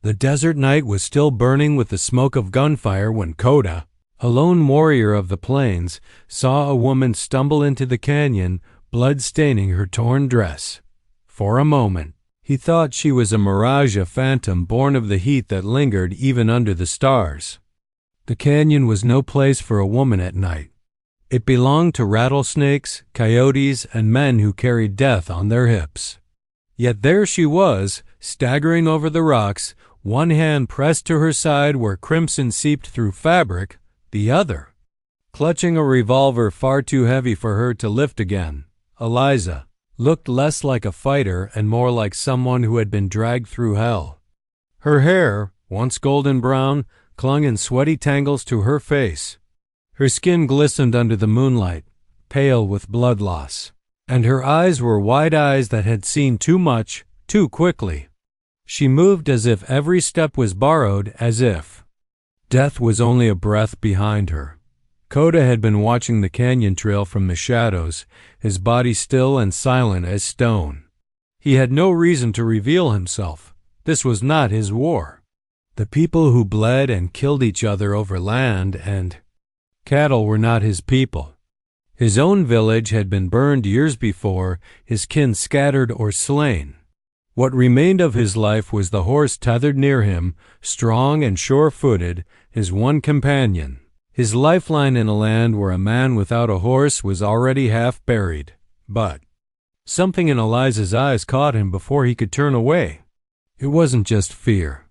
The desert night was still burning with the smoke of gunfire when Coda, a lone warrior of the plains, saw a woman stumble into the canyon, blood staining her torn dress. For a moment, he thought she was a mirage, a phantom born of the heat that lingered even under the stars. The canyon was no place for a woman at night. It belonged to rattlesnakes, coyotes, and men who carried death on their hips. Yet there she was, staggering over the rocks, one hand pressed to her side where crimson seeped through fabric, the other clutching a revolver far too heavy for her to lift again. Alizah looked less like a fighter and more like someone who had been dragged through hell. Her hair, once golden brown, clung in sweaty tangles to her face. Her skin glistened under the moonlight, pale with blood loss, and her eyes were wide eyes that had seen too much, too quickly. She moved as if every step was borrowed, as if death was only a breath behind her. Coda had been watching the canyon trail from the shadows, his body still and silent as stone. He had no reason to reveal himself. This was not his war. The people who bled and killed each other over land and cattle were not his people. His own village had been burned years before, his kin scattered or slain. What remained of his life was the horse tethered near him, strong and sure-footed, his one companion, his lifeline in a land where a man without a horse was already half buried. But something in Alizah's eyes caught him before he could turn away. It wasn't just fear.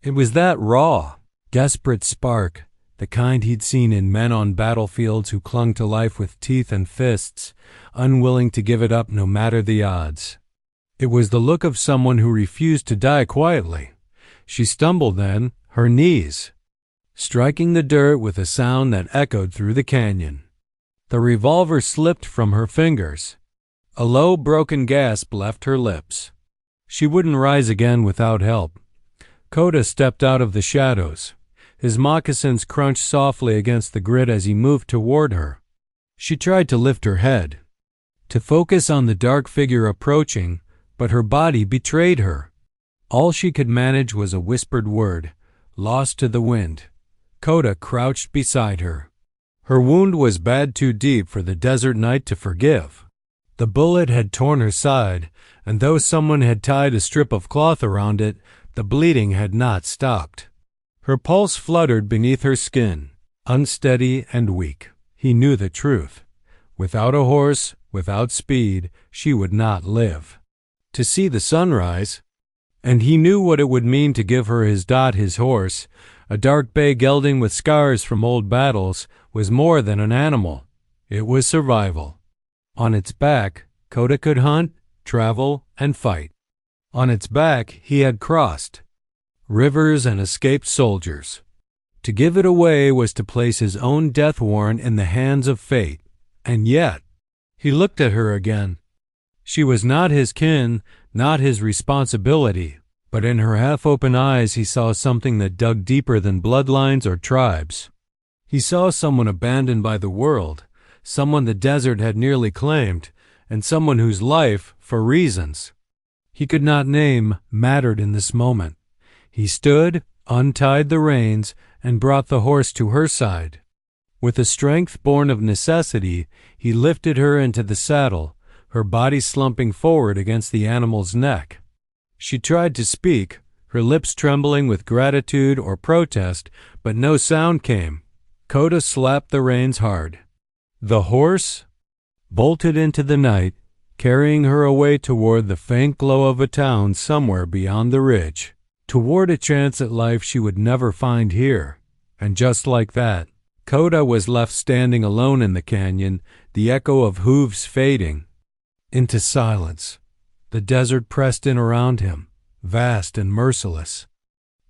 It was that raw, desperate spark, the kind he'd seen in men on battlefields who clung to life with teeth and fists, unwilling to give it up no matter the odds. It was the look of someone who refused to die quietly. She stumbled then, her knees striking the dirt with a sound that echoed through the canyon. The revolver slipped from her fingers. A low, broken gasp left her lips. She wouldn't rise again without help. Coda stepped out of the shadows. His moccasins crunched softly against the grit as he moved toward her. She tried to lift her head, to focus on the dark figure approaching, but her body betrayed her. All she could manage was a whispered word, lost to the wind. Coda crouched beside her. Her wound was bad too deep for the desert night to forgive. The bullet had torn her side, and though someone had tied a strip of cloth around it, the bleeding had not stopped. Her pulse fluttered beneath her skin, unsteady and weak. He knew the truth. Without a horse, without speed, she would not live. To see the sunrise, and he knew what it would mean to give her his Dot, his horse, a dark bay gelding with scars from old battles, was more than an animal. It was survival. On its back, Coda could hunt, travel, and fight. On its back, he had crossed rivers and escaped soldiers. To give it away was to place his own death warrant in the hands of fate. And yet, he looked at her again. She was not his kin, not his responsibility, but in her half-open eyes he saw something that dug deeper than bloodlines or tribes. He saw someone abandoned by the world, someone the desert had nearly claimed, and someone whose life, for reasons he could not name, mattered in this moment. He stood, untied the reins, and brought the horse to her side. With a strength born of necessity, he lifted her into the saddle, her body slumping forward against the animal's neck. She tried to speak, her lips trembling with gratitude or protest, but no sound came. Coda slapped the reins hard. The horse bolted into the night, carrying her away toward the faint glow of a town somewhere beyond the ridge, toward a chance at life she would never find here. And just like that, Coda was left standing alone in the canyon, the echo of hooves fading into silence. The desert pressed in around him, vast and merciless.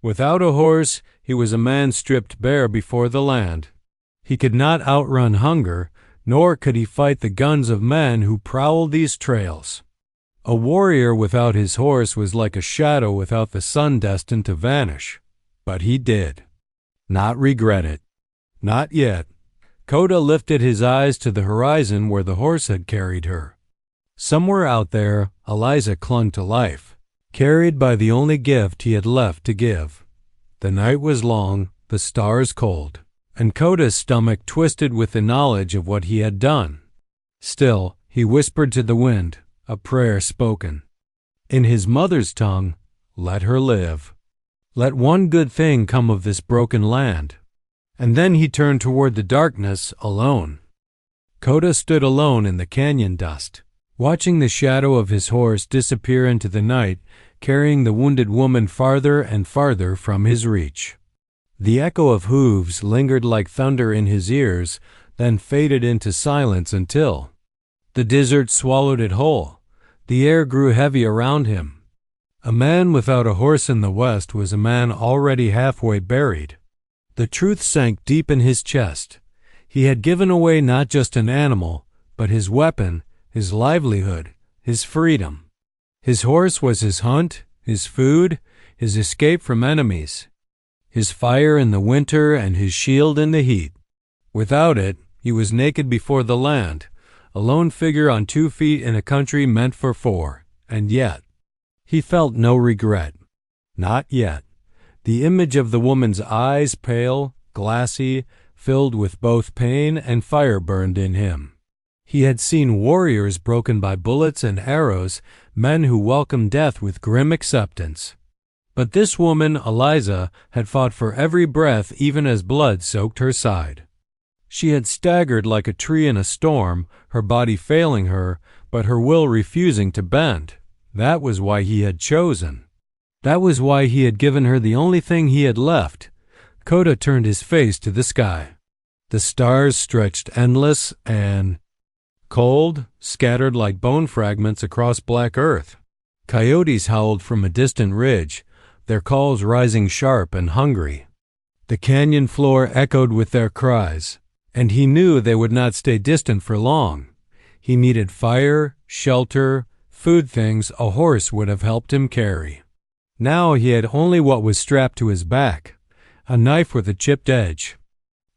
Without a horse, he was a man stripped bare before the land. He could not outrun hunger, nor could he fight the guns of men who prowled these trails. A warrior without his horse was like a shadow without the sun destined to vanish. But he did not regret it. Not yet. Coda lifted his eyes to the horizon where the horse had carried her. Somewhere out there, Alizah clung to life. carried by the only gift he had left to give. The night was long, the stars cold, and Koda's stomach twisted with the knowledge of what he had done. Still, he whispered to the wind, a prayer spoken. In his mother's tongue, let her live. Let one good thing come of this broken land. And then he turned toward the darkness alone. Koda stood alone in the canyon dust, watching the shadow of his horse disappear into the night, carrying the wounded woman farther and farther from his reach. The echo of hooves lingered like thunder in his ears, then faded into silence until the desert swallowed it whole. The air grew heavy around him. A man without a horse in the west was a man already halfway buried. The truth sank deep in his chest. He had given away not just an animal, but his weapon, his livelihood, his freedom. His horse was his hunt, his food, his escape from enemies, his fire in the winter and his shield in the heat. Without it, he was naked before the land, a lone figure on 2 feet in a country meant for 4, and yet he felt no regret. Not yet. The image of the woman's eyes, pale, glassy, filled with both pain and fire, burned in him. He had seen warriors broken by bullets and arrows, men who welcomed death with grim acceptance. But this woman, Alizah, had fought for every breath even as blood soaked her side. She had staggered like a tree in a storm, her body failing her, but her will refusing to bend. That was why he had chosen. That was why he had given her the only thing he had left. Koda turned his face to the sky. The stars stretched endless and cold, scattered like bone fragments across black earth. Coyotes howled from a distant ridge, their calls rising sharp and hungry. The canyon floor echoed with their cries, and he knew they would not stay distant for long. He needed fire, shelter, food, things a horse would have helped him carry. Now he had only what was strapped to his back, a knife with a chipped edge,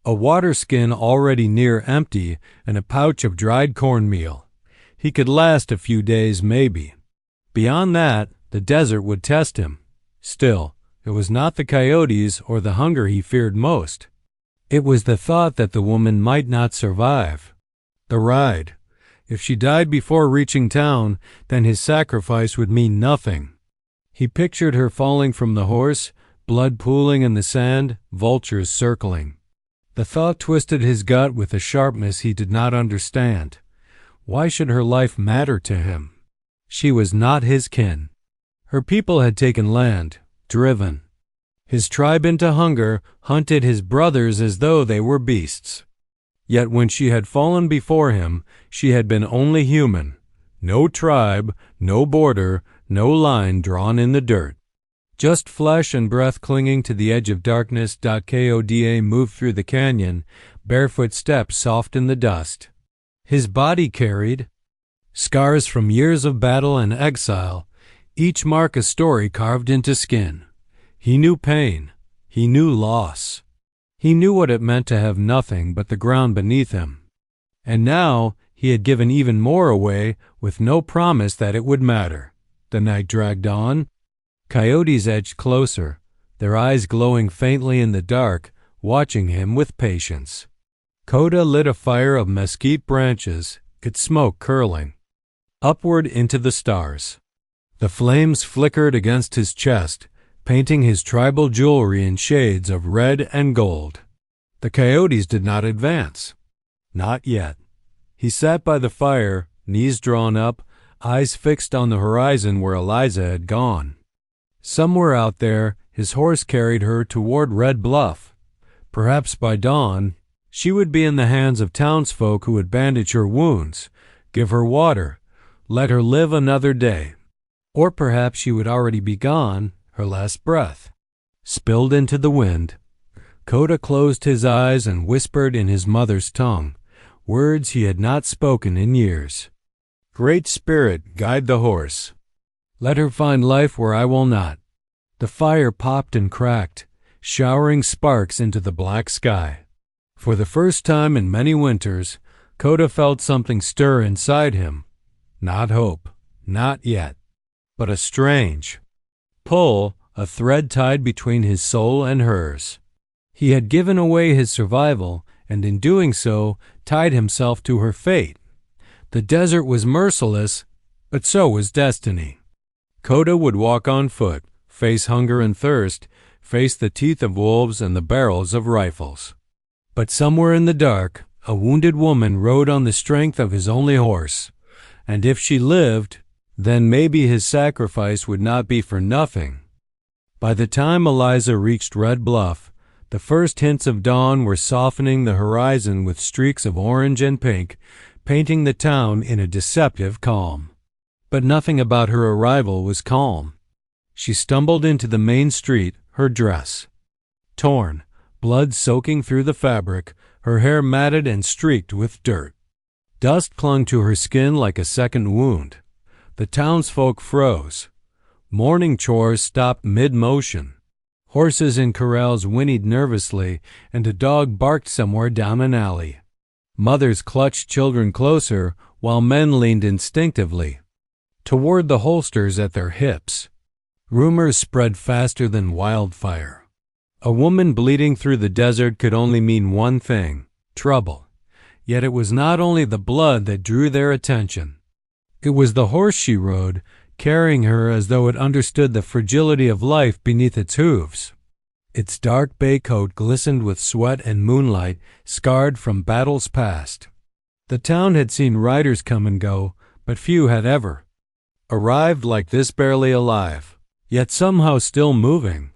a water skin already near empty, and a pouch of dried cornmeal. He could last a few days, maybe. Beyond that, the desert would test him. Still, it was not the coyotes or the hunger he feared most. It was the thought that the woman might not survive. The ride. If she died before reaching town, then his sacrifice would mean nothing. He pictured her falling from the horse, blood pooling in the sand, vultures circling. The thought twisted his gut with a sharpness he did not understand. Why should her life matter to him? She was not his kin. Her people had taken land, driven his tribe into hunger, hunted his brothers as though they were beasts. Yet when she had fallen before him, she had been only human. No tribe, no border, no line drawn in the dirt. Just flesh and breath clinging to the edge of darkness. Koda moved through the canyon, barefoot steps soft in the dust. His body carried scars from years of battle and exile, each mark a story carved into skin. He knew pain. He knew loss. He knew what it meant to have nothing but the ground beneath him. And now he had given even more away with no promise that it would matter. The night dragged on. Coyotes edged closer, their eyes glowing faintly in the dark, watching him with patience. Koda lit a fire of mesquite branches, its smoke curling upward into the stars. The flames flickered against his chest, painting his tribal jewelry in shades of red and gold. The coyotes did not advance. Not yet. He sat by the fire, knees drawn up, eyes fixed on the horizon where Alizah had gone. Somewhere out there, his horse carried her toward Red Bluff. Perhaps by dawn, she would be in the hands of townsfolk who would bandage her wounds, give her water, let her live another day. Or perhaps she would already be gone, her last breath spilled into the wind. Koda closed his eyes and whispered in his mother's tongue, words he had not spoken in years. Great Spirit, guide the horse. Let her find life where I will not. The fire popped and cracked, showering sparks into the black sky. For the first time in many winters, Koda felt something stir inside him. Not hope, not yet, but a strange, Pull, a thread tied between his soul and hers. He had given away his survival, and in doing so, tied himself to her fate. The desert was merciless, but so was destiny. Coda would walk on foot, face hunger and thirst, face the teeth of wolves and the barrels of rifles. But somewhere in the dark, a wounded woman rode on the strength of his only horse, and if she lived, then maybe his sacrifice would not be for nothing. By the time Alizah reached Red Bluff, the first hints of dawn were softening the horizon with streaks of orange and pink, painting the town in a deceptive calm. But nothing about her arrival was calm. She stumbled into the main street, her dress torn, blood soaking through the fabric, her hair matted and streaked with dirt. Dust clung to her skin like a second wound. The townsfolk froze. Morning chores stopped mid-motion. Horses in corrals whinnied nervously, and a dog barked somewhere down an alley. Mothers clutched children closer, while men leaned instinctively toward the holsters at their hips. Rumors spread faster than wildfire. A woman bleeding through the desert could only mean one thing: trouble. Yet it was not only the blood that drew their attention. It was the horse she rode, carrying her as though it understood the fragility of life beneath its hooves. Its dark bay coat glistened with sweat and moonlight, scarred from battles past. The town had seen riders come and go, but few had ever arrived like this, barely alive, yet somehow still moving.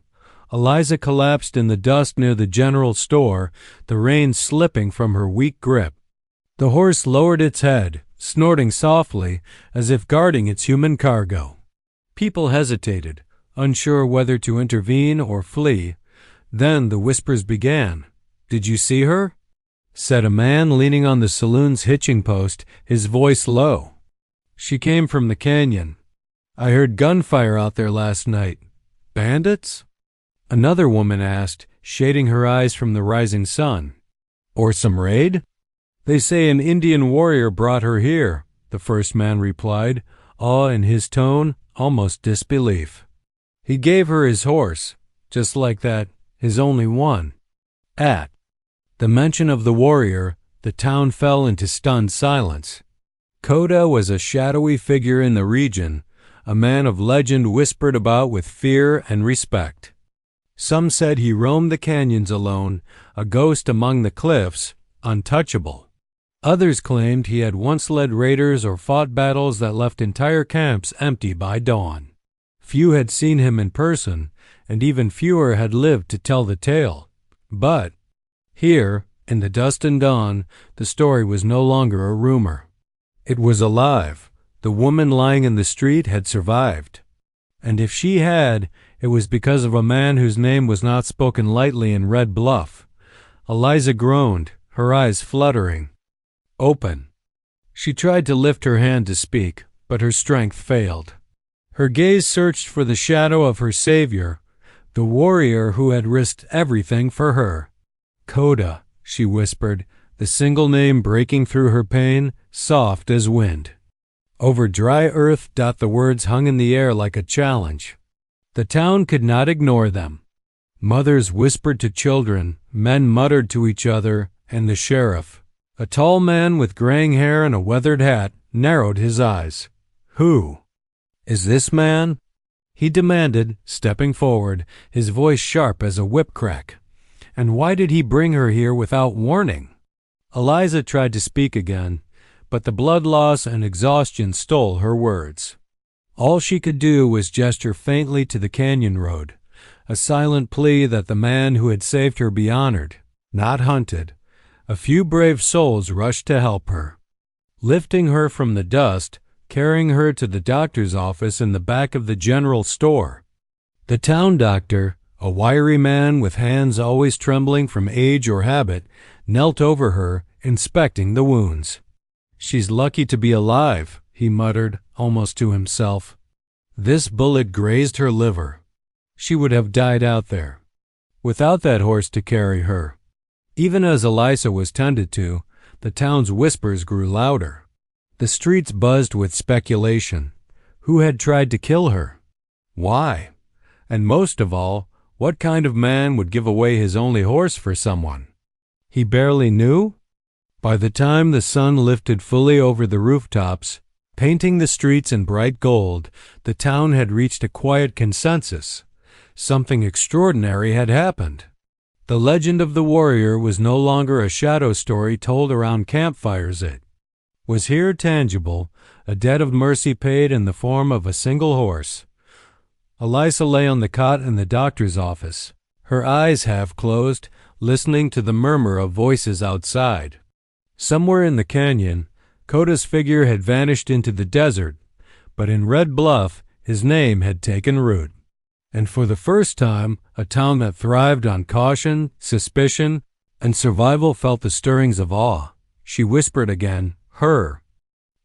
Alizah collapsed in the dust near the general store, the reins slipping from her weak grip. The horse lowered its head, snorting softly, as if guarding its human cargo. People hesitated, unsure whether to intervene or flee. Then the whispers began. "Did you see her?" said a man leaning on the saloon's hitching post, his voice low. "She came from the canyon. I heard gunfire out there last night. Bandits?" Another woman asked, shading her eyes from the rising sun. "Or some raid?" "They say an Indian warrior brought her here," the first man replied, awe in his tone, almost disbelief. "He gave her his horse, just like that, his only one." At the mention of the warrior, the town fell into stunned silence. Coda was a shadowy figure in the region, a man of legend whispered about with fear and respect. Some said he roamed the canyons alone, a ghost among the cliffs, untouchable. Others claimed he had once led raiders or fought battles that left entire camps empty by dawn. Few had seen him in person, and even fewer had lived to tell the tale. But here, in the dust and dawn, the story was no longer a rumor. It was alive. The woman lying in the street had survived. And if she had, it was because of a man whose name was not spoken lightly in Red Bluff. Alizah groaned, her eyes fluttering. "Open." She tried to lift her hand to speak, but her strength failed. Her gaze searched for the shadow of her savior, the warrior who had risked everything for her. "Coda," she whispered, the single name breaking through her pain, soft as wind. Over dry earth the words hung in the air like a challenge. The town could not ignore them. Mothers whispered to children, men muttered to each other, and the sheriff, a tall man with graying hair and a weathered hat, narrowed his eyes. "Who is this man?" he demanded, stepping forward, his voice sharp as a whip crack. "And why did he bring her here without warning?" Alizah tried to speak again, but the blood loss and exhaustion stole her words. All she could do was gesture faintly to the canyon road, a silent plea that the man who had saved her be honored, not hunted. A few brave souls rushed to help her, lifting her from the dust, carrying her to the doctor's office in the back of the general store. The town doctor, a wiry man with hands always trembling from age or habit, knelt over her, inspecting the wounds. "She's lucky to be alive," he muttered, almost to himself. "This bullet grazed her liver. She would have died out there, without that horse to carry her." Even as Alizah was tended to, the town's whispers grew louder. The streets buzzed with speculation. Who had tried to kill her? Why? And most of all, what kind of man would give away his only horse for someone he barely knew? By the time the sun lifted fully over the rooftops, painting the streets in bright gold, the town had reached a quiet consensus. Something extraordinary had happened. The legend of the warrior was no longer a shadow story told around campfires. It was here tangible, a debt of mercy paid in the form of a single horse. Alizah lay on the cot in the doctor's office, her eyes half closed, listening to the murmur of voices outside. Somewhere in the canyon, Coda's figure had vanished into the desert, but in Red Bluff, his name had taken root. And for the first time, a town that thrived on caution, suspicion, and survival felt the stirrings of awe. She whispered again, her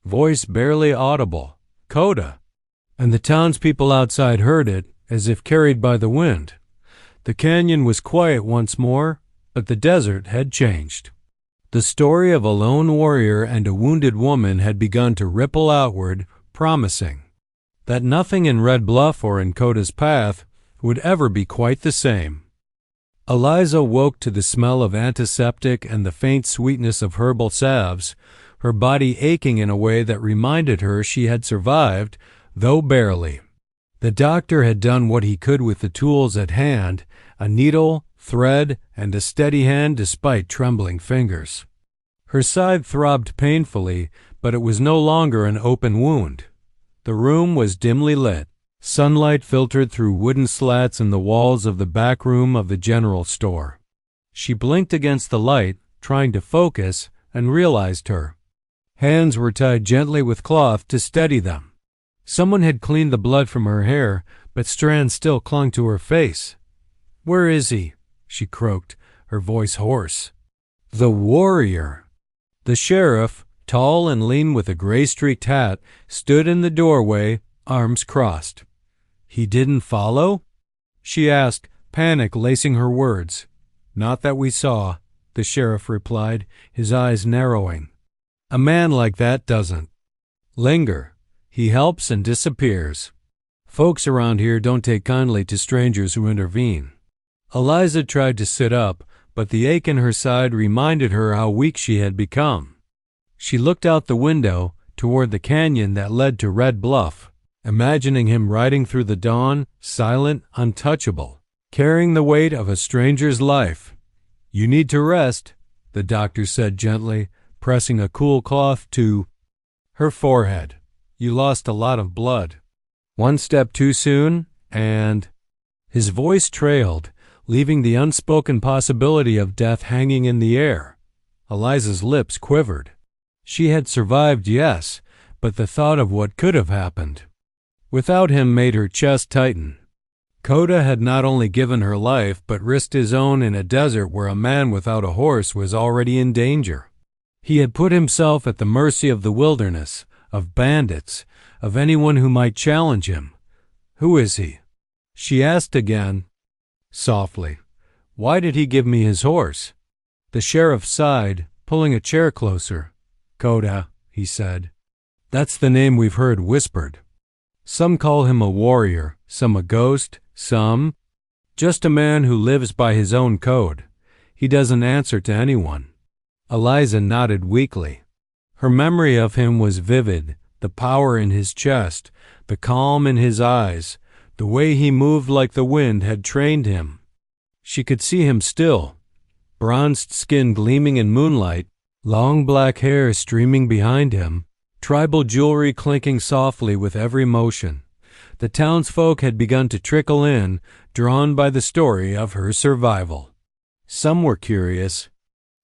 voice barely audible, "Coda." And the townspeople outside heard it, as if carried by the wind. The canyon was quiet once more, but the desert had changed. The story of a lone warrior and a wounded woman had begun to ripple outward, promising that nothing in Red Bluff or in Coda's path would ever be quite the same. Alizah woke to the smell of antiseptic and the faint sweetness of herbal salves, her body aching in a way that reminded her she had survived, though barely. The doctor had done what he could with the tools at hand, a needle, thread, and a steady hand despite trembling fingers. Her side throbbed painfully, but it was no longer an open wound. The room was dimly lit. Sunlight filtered through wooden slats in the walls of the back room of the general store. She blinked against the light, trying to focus, and realized her hands were tied gently with cloth to steady them. Someone had cleaned the blood from her hair, but strands still clung to her face. "Where is he?" she croaked, her voice hoarse. "The warrior." The sheriff, tall and lean with a gray-streaked hat, stood in the doorway, arms crossed. "He didn't follow?" she asked, panic lacing her words. "Not that we saw," the sheriff replied, his eyes narrowing. "A man like that doesn't linger. He helps and disappears. Folks around here don't take kindly to strangers who intervene." Alizah tried to sit up, but the ache in her side reminded her how weak she had become. She looked out the window toward the canyon that led to Red Bluff, imagining him riding through the dawn, silent, untouchable, carrying the weight of a stranger's life. "You need to rest," the doctor said gently, pressing a cool cloth to her forehead. "You lost a lot of blood. One step too soon, and—" His voice trailed, leaving the unspoken possibility of death hanging in the air. Alizah's lips quivered. She had survived, yes, but the thought of what could have happened without him made her chest tighten. Coda had not only given her life, but risked his own in a desert where a man without a horse was already in danger. He had put himself at the mercy of the wilderness, of bandits, of anyone who might challenge him. "Who is he?" she asked again, softly. "Why did he give me his horse?" The sheriff sighed, pulling a chair closer. "Coda," he said. "That's the name we've heard whispered. Some call him a warrior, some a ghost, some just a man who lives by his own code. He doesn't answer to anyone." Alizah nodded weakly. Her memory of him was vivid, the power in his chest, the calm in his eyes, the way he moved like the wind had trained him. She could see him still, bronzed skin gleaming in moonlight, long black hair streaming behind him, tribal jewelry clinking softly with every motion. The townsfolk had begun to trickle in, drawn by the story of her survival. Some were curious,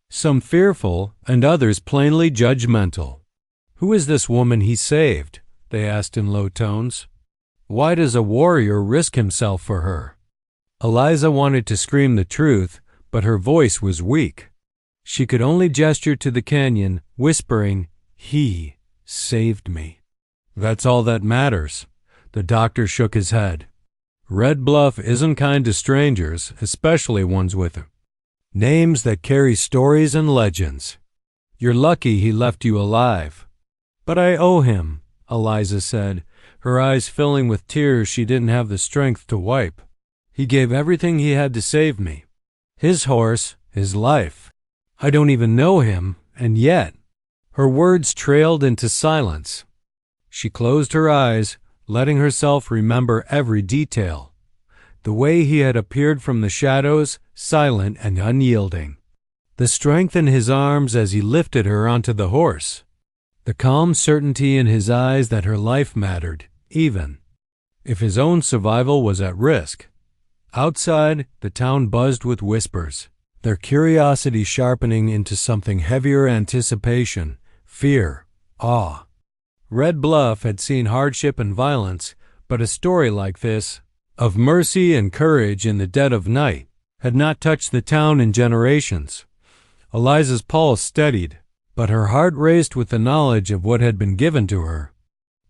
some fearful, and others plainly judgmental. "Who is this woman he saved?" they asked in low tones. "Why does a warrior risk himself for her?" Alizah wanted to scream the truth, but her voice was weak. She could only gesture to the canyon, whispering, "He saved me." "That's all that matters." The doctor shook his head. "Red Bluff isn't kind to strangers, especially ones with names that carry stories and legends. You're lucky he left you alive." "But I owe him," Alizah said, her eyes filling with tears she didn't have the strength to wipe. He gave everything he had to save me. His horse, his life. I don't even know him, and yet—" Her words trailed into silence. She closed her eyes, letting herself remember every detail. The way he had appeared from the shadows, silent and unyielding. The strength in his arms as he lifted her onto the horse. The calm certainty in his eyes that her life mattered, even if his own survival was at risk. Outside, the town buzzed with whispers, their curiosity sharpening into something heavier: anticipation, fear, awe. Red Bluff had seen hardship and violence, but a story like this, of mercy and courage in the dead of night, had not touched the town in generations. Alizah's pulse steadied, but her heart raced with the knowledge of what had been given to her.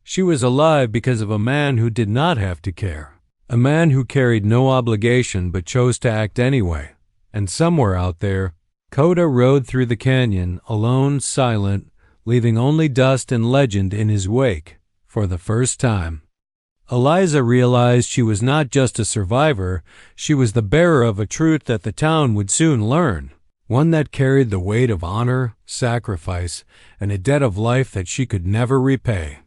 She was alive because of a man who did not have to care, a man who carried no obligation but chose to act anyway. And somewhere out there, Coda rode through the canyon, alone, silent, leaving only dust and legend in his wake, for the first time. Alizah realized she was not just a survivor, she was the bearer of a truth that the town would soon learn, one that carried the weight of honor, sacrifice, and a debt of life that she could never repay.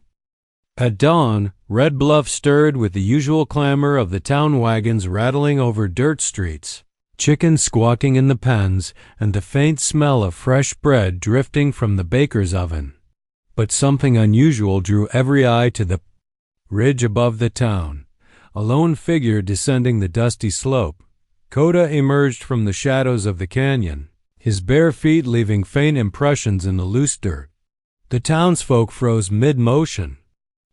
At dawn, Red Bluff stirred with the usual clamor of the town wagons rattling over dirt streets, chickens squawking in the pens, and the faint smell of fresh bread drifting from the baker's oven. But something unusual drew every eye to the ridge above the town, a lone figure descending the dusty slope. Coda emerged from the shadows of the canyon, his bare feet leaving faint impressions in the loose dirt. The townsfolk froze mid-motion.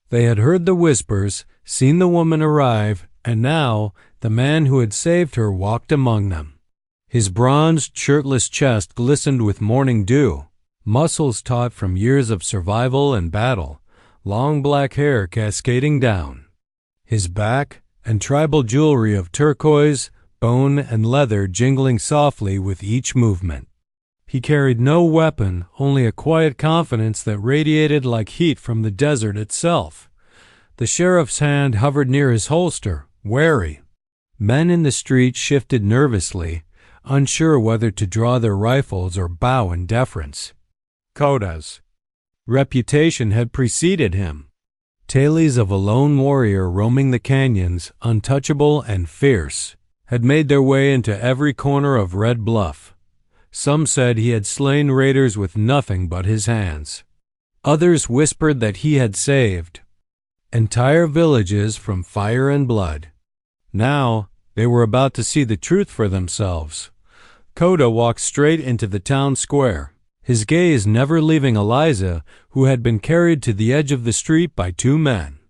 They had heard the whispers, seen the woman arrive, and now the man who had saved her walked among them. His bronzed, shirtless chest glistened with morning dew, muscles taut from years of survival and battle, long black hair cascading down. His back and tribal jewelry of turquoise, bone, and leather jingling softly with each movement. He carried no weapon, only a quiet confidence that radiated like heat from the desert itself. The sheriff's hand hovered near his holster, wary. Men in the street shifted nervously, unsure whether to draw their rifles or bow in deference. Coda's reputation had preceded him. Tales of a lone warrior roaming the canyons, untouchable and fierce, had made their way into every corner of Red Bluff. Some said he had slain raiders with nothing but his hands. Others whispered that he had saved entire villages from fire and blood. Now they were about to see the truth for themselves. Coda walked straight into the town square, his gaze never leaving Alizah, who had been carried to the edge of the street by two men.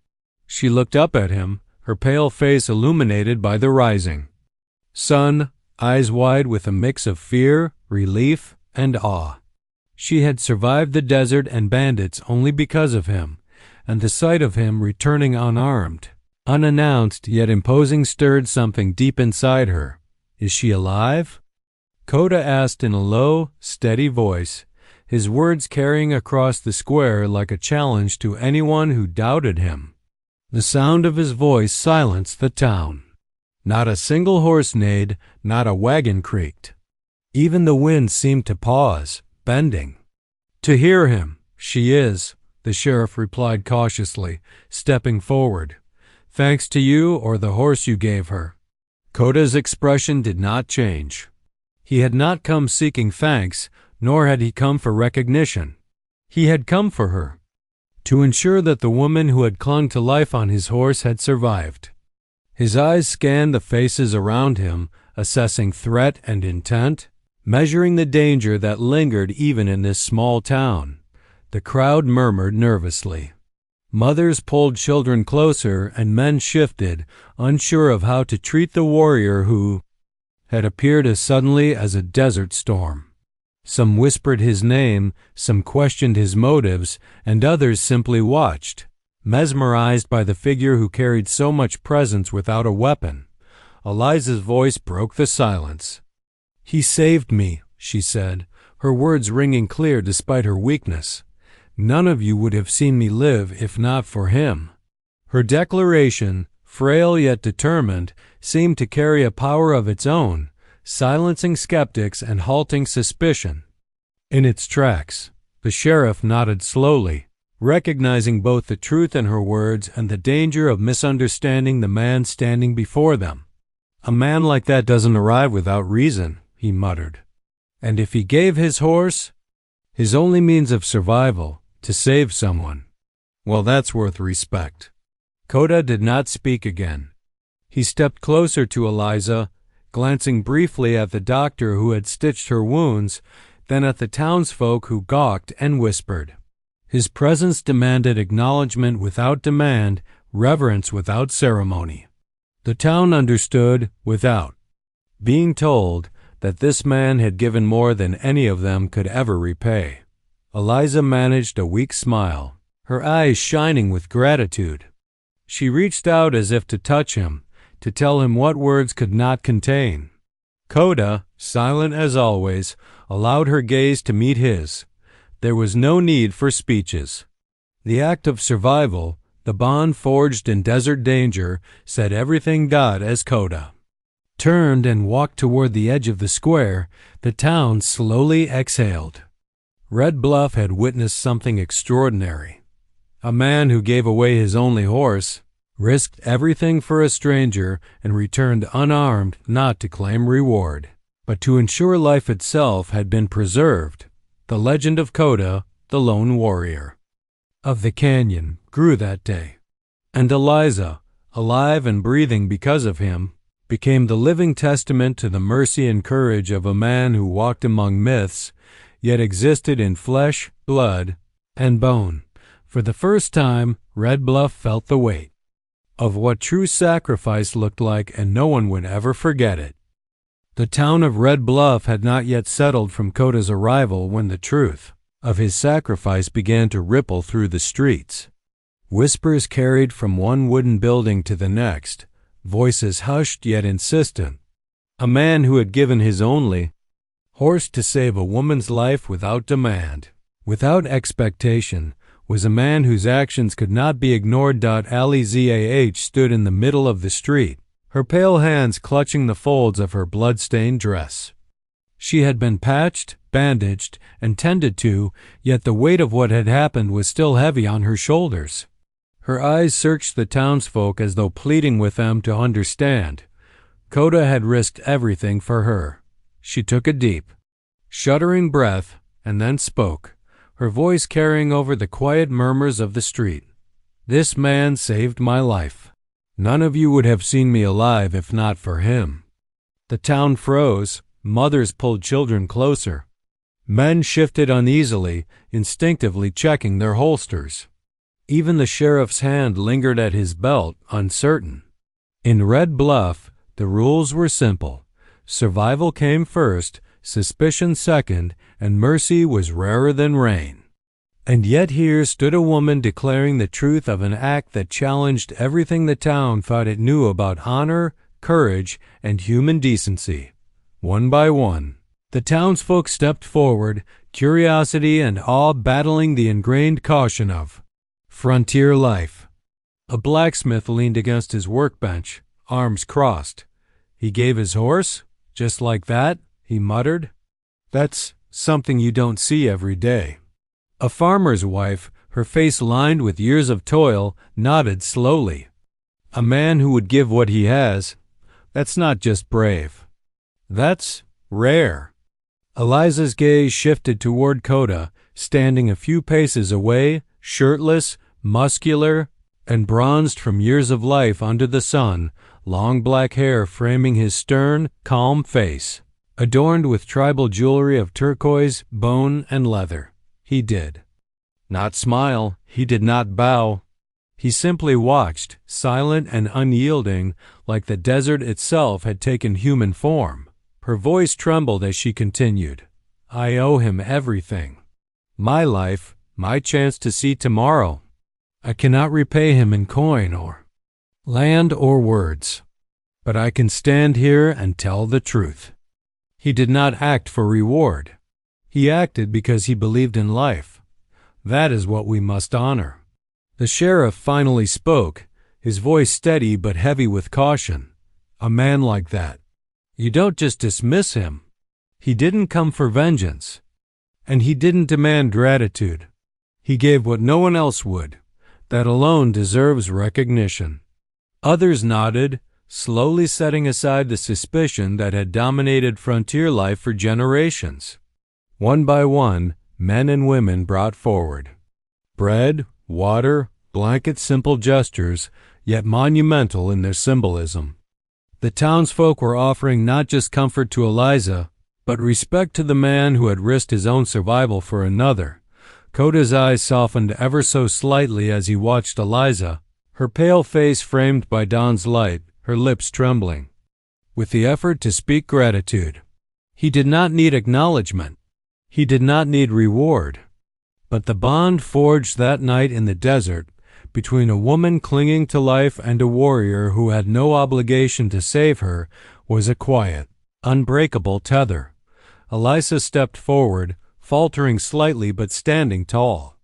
She looked up at him, her pale face illuminated by the rising sun, eyes wide with a mix of fear, relief, and awe. She had survived the desert and bandits only because of him, and the sight of him returning unarmed, unannounced yet imposing stirred something deep inside her. Is she alive? Coda asked in a low, steady voice, his words carrying across the square like a challenge to anyone who doubted him. The sound of his voice silenced the town. Not a single horse neighed, not a wagon creaked. Even the wind seemed to pause, bending. To hear him, she is, the sheriff replied cautiously, stepping forward. Thanks to you or the horse you gave her. Coda's expression did not change. He had not come seeking thanks, nor had he come for recognition. He had come for her, to ensure that the woman who had clung to life on his horse had survived. His eyes scanned the faces around him, assessing threat and intent, measuring the danger that lingered even in this small town. The crowd murmured nervously. Mothers pulled children closer, and men shifted, unsure of how to treat the warrior who had appeared as suddenly as a desert storm. Some whispered his name, some questioned his motives, and others simply watched, mesmerized by the figure who carried so much presence without a weapon. Alizah's voice broke the silence. He saved me, she said, her words ringing clear despite her weakness. None of you would have seen me live if not for him. Her declaration, frail yet determined, seemed to carry a power of its own, silencing skeptics and halting suspicion. In its tracks, the sheriff nodded slowly, recognizing both the truth in her words and the danger of misunderstanding the man standing before them. "A man like that doesn't arrive without reason," he muttered. "And if he gave his horse, his only means of survival, to save someone, well, that's worth respect." Coda did not speak again. He stepped closer to Alizah, glancing briefly at the doctor who had stitched her wounds, then at the townsfolk who gawked and whispered. His presence demanded acknowledgment without demand, reverence without ceremony. The town understood without being told that this man had given more than any of them could ever repay. Alizah managed a weak smile, her eyes shining with gratitude. She reached out as if to touch him, to tell him what words could not contain. Coda, silent as always, allowed her gaze to meet his. There was no need for speeches. The act of survival, the bond forged in desert danger, said everything God as Coda turned and walked toward the edge of the square. The town slowly exhaled. Red Bluff had witnessed something extraordinary. A man who gave away his only horse, risked everything for a stranger, and returned unarmed not to claim reward, but to ensure life itself had been preserved. The legend of Coda, the lone warrior of the canyon, grew that day. And Alizah, alive and breathing because of him, became the living testament to the mercy and courage of a man who walked among myths, yet existed in flesh, blood, and bone. For the first time, Red Bluff felt the weight of what true sacrifice looked like, and no one would ever forget it. The town of Red Bluff had not yet settled from Coda's arrival when the truth of his sacrifice began to ripple through the streets. Whispers carried from one wooden building to the next, voices hushed yet insistent. A man who had given his only horse to save a woman's life without demand, without expectation, was a man whose actions could not be ignored. Alizah stood in the middle of the street, her pale hands clutching the folds of her blood-stained dress. She had been patched, bandaged, and tended to, yet the weight of what had happened was still heavy on her shoulders. Her eyes searched the townsfolk as though pleading with them to understand. Coda had risked everything for her. She took a deep, shuddering breath and then spoke, her voice carrying over the quiet murmurs of the street. "This man saved my life. None of you would have seen me alive if not for him." The town froze. Mothers pulled children closer. Men shifted uneasily, instinctively checking their holsters. Even the sheriff's hand lingered at his belt, uncertain. In Red Bluff, the rules were simple. Survival came first, suspicion second, and mercy was rarer than rain. And yet here stood a woman declaring the truth of an act that challenged everything the town thought it knew about honor, courage, and human decency. One by one, the townsfolk stepped forward, curiosity and awe battling the ingrained caution of frontier life. A blacksmith leaned against his workbench, arms crossed. "He gave his horse? Just like that?" he muttered. "That's something you don't see every day." A farmer's wife, her face lined with years of toil, nodded slowly. "A man who would give what he has, that's not just brave. That's rare." Alizah's gaze shifted toward Coda, standing a few paces away, shirtless, muscular, and bronzed from years of life under the sun, long black hair framing his stern, calm face, adorned with tribal jewelry of turquoise, bone, and leather. He did not smile, he did not bow. He simply watched, silent and unyielding, like the desert itself had taken human form. Her voice trembled as she continued, "I owe him everything. My life, my chance to see tomorrow. I cannot repay him in coin or land or words, but I can stand here and tell the truth. He did not act for reward. He acted because he believed in life. That is what we must honor." The sheriff finally spoke, his voice steady but heavy with caution. A man like that, you don't just dismiss him. He didn't come for vengeance, and he didn't demand gratitude. He gave what no one else would. That alone deserves recognition. Others nodded, slowly setting aside the suspicion that had dominated frontier life for generations. One by one, men and women brought forward bread, water, blankets, simple gestures, yet monumental in their symbolism. The townsfolk were offering not just comfort to Alizah, but respect to the man who had risked his own survival for another. Coda's eyes softened ever so slightly as he watched Alizah, her pale face framed by dawn's light, her lips trembling, with the effort to speak gratitude. He did not need acknowledgement. He did not need reward. But the bond forged that night in the desert between a woman clinging to life and a warrior who had no obligation to save her was a quiet, unbreakable tether. Alizah stepped forward, faltering slightly but standing tall.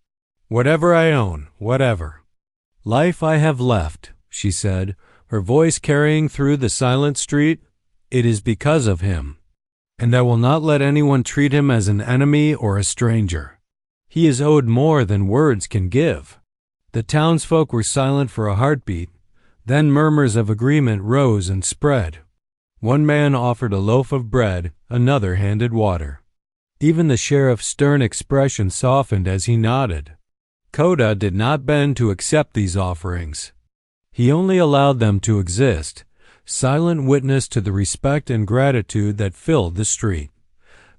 "Whatever I own, whatever life I have left," she said, her voice carrying through the silent street, "it is because of him. And I will not let anyone treat him as an enemy or a stranger. He is owed more than words can give." The townsfolk were silent for a heartbeat. Then murmurs of agreement rose and spread. One man offered a loaf of bread, another handed water. Even the sheriff's stern expression softened as he nodded. Coda did not bend to accept these offerings. He only allowed them to exist, silent witness to the respect and gratitude that filled the street.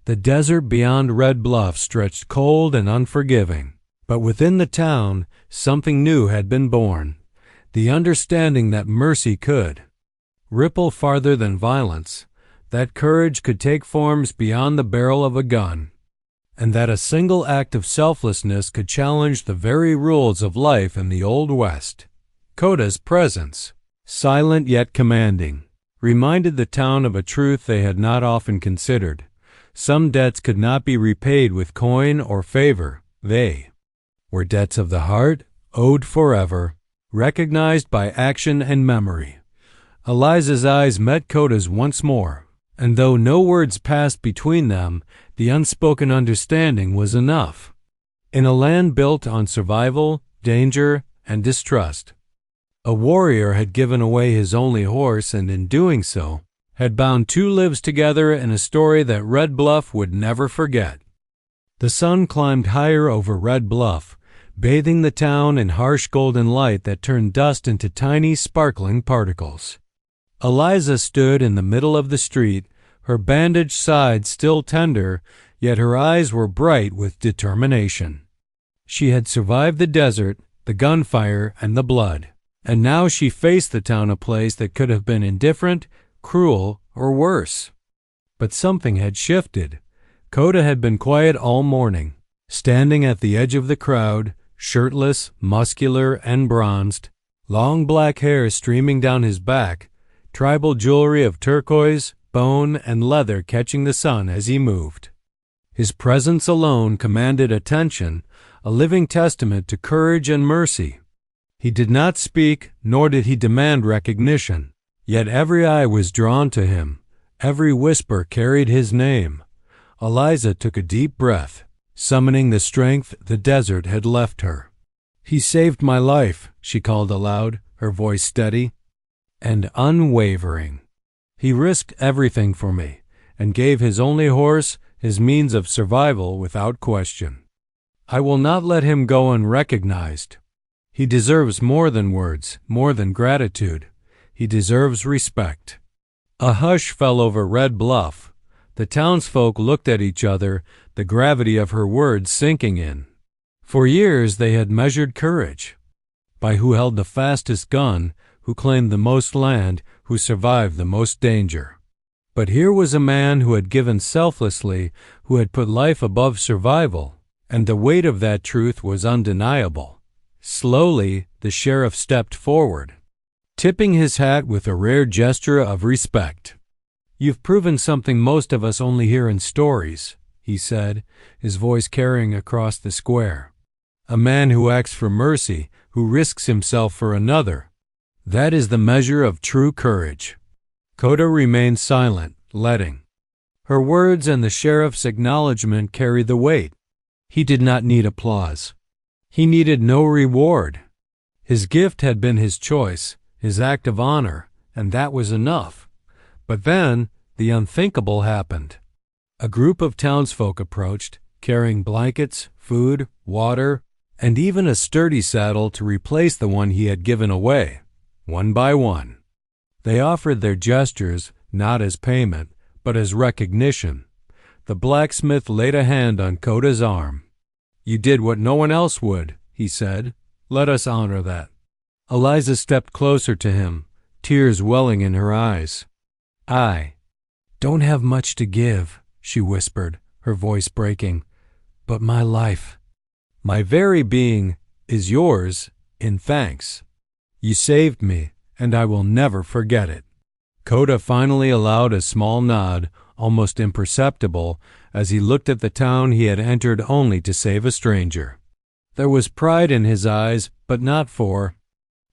The desert beyond Red Bluff stretched cold and unforgiving, but within the town, something new had been born, the understanding that mercy could ripple farther than violence, that courage could take forms beyond the barrel of a gun, and that a single act of selflessness could challenge the very rules of life in the Old West. Coda's presence, silent yet commanding, reminded the town of a truth they had not often considered. Some debts could not be repaid with coin or favor. They were debts of the heart, owed forever, recognized by action and memory. Alizah's eyes met Coda's once more, and though no words passed between them, the unspoken understanding was enough. In a land built on survival, danger, and distrust, a warrior had given away his only horse and in doing so, had bound two lives together in a story that Red Bluff would never forget. The sun climbed higher over Red Bluff, bathing the town in harsh golden light that turned dust into tiny, sparkling particles. Alizah stood in the middle of the street, her bandaged side still tender, yet her eyes were bright with determination. She had survived the desert, the gunfire, and the blood, and now she faced the town, a place that could have been indifferent, cruel, or worse. But something had shifted. Coda had been quiet all morning, standing at the edge of the crowd, shirtless, muscular, and bronzed, long black hair streaming down his back, tribal jewelry of turquoise, bone, and leather catching the sun as he moved. His presence alone commanded attention, a living testament to courage and mercy. He did not speak, nor did he demand recognition, yet every eye was drawn to him, every whisper carried his name. Alizah took a deep breath, summoning the strength the desert had left her. "He saved my life," she called aloud, her voice steady and unwavering. "He risked everything for me, and gave his only horse, his means of survival, without question. I will not let him go unrecognized. He deserves more than words, more than gratitude. He deserves respect." A hush fell over Red Bluff. The townsfolk looked at each other, the gravity of her words sinking in. For years they had measured courage by who held the fastest gun, who claimed the most land, who survived the most danger. But here was a man who had given selflessly, who had put life above survival, and the weight of that truth was undeniable. Slowly, the sheriff stepped forward, tipping his hat with a rare gesture of respect. "You've proven something most of us only hear in stories," he said, his voice carrying across the square. "A man who acts for mercy, who risks himself for another. That is the measure of true courage." Coda remained silent, letting her words and the sheriff's acknowledgment carry the weight. He did not need applause. He needed no reward. His gift had been his choice, his act of honor, and that was enough. But then the unthinkable happened. A group of townsfolk approached, carrying blankets, food, water, and even a sturdy saddle to replace the one he had given away, one by one. They offered their gestures not as payment, but as recognition. The blacksmith laid a hand on Coda's arm. "You did what no one else would," he said. "Let us honor that." Alizah stepped closer to him, tears welling in her eyes. "I don't have much to give," she whispered, her voice breaking, "but my life, my very being, is yours in thanks. You saved me, and I will never forget it." Coda finally allowed a small nod, almost imperceptible, as he looked at the town he had entered only to save a stranger. There was pride in his eyes, but not for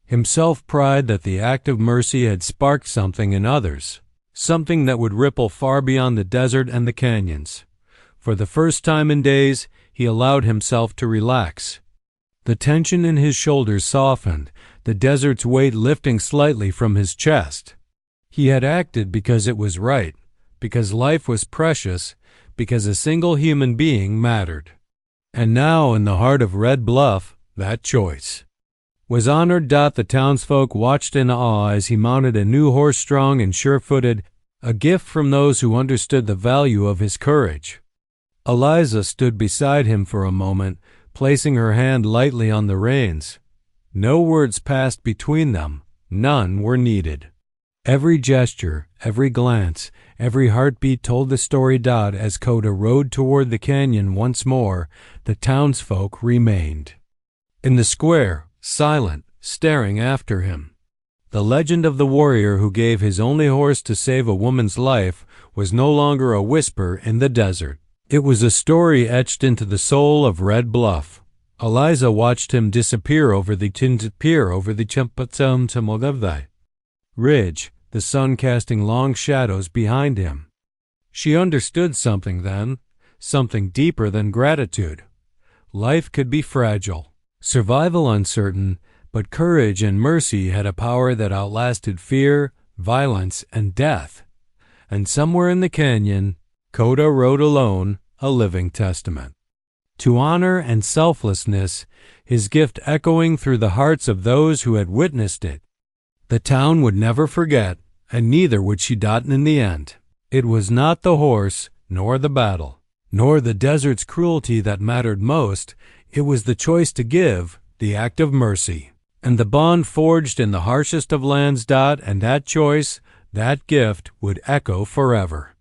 himself, pride that the act of mercy had sparked something in others, something that would ripple far beyond the desert and the canyons. For the first time in days, he allowed himself to relax. The tension in his shoulders softened, the desert's weight lifting slightly from his chest. He had acted because it was right, because life was precious, because a single human being mattered. And now, in the heart of Red Bluff, that choice was honored. The townsfolk watched in awe as he mounted a new horse, strong and sure-footed, a gift from those who understood the value of his courage. Alizah stood beside him for a moment, placing her hand lightly on the reins. No words passed between them. None were needed. Every gesture, every glance, every heartbeat told the story. As Coda rode toward the canyon once more, the townsfolk remained in the square, silent, staring after him. The legend of the warrior who gave his only horse to save a woman's life was no longer a whisper in the desert. It was a story etched into the soul of Red Bluff. Alizah watched him disappear over the Champatsam ridge, the sun casting long shadows behind him. She understood something then, something deeper than gratitude. Life could be fragile, survival uncertain, but courage and mercy had a power that outlasted fear, violence, and death. And somewhere in the canyon, Coda rode alone, a living testament to honor and selflessness, his gift echoing through the hearts of those who had witnessed it. The town would never forget, and neither would she. In the end, it was not the horse, nor the battle, nor the desert's cruelty that mattered most. It was the choice to give, the act of mercy, and the bond forged in the harshest of lands. And that choice, that gift, would echo forever.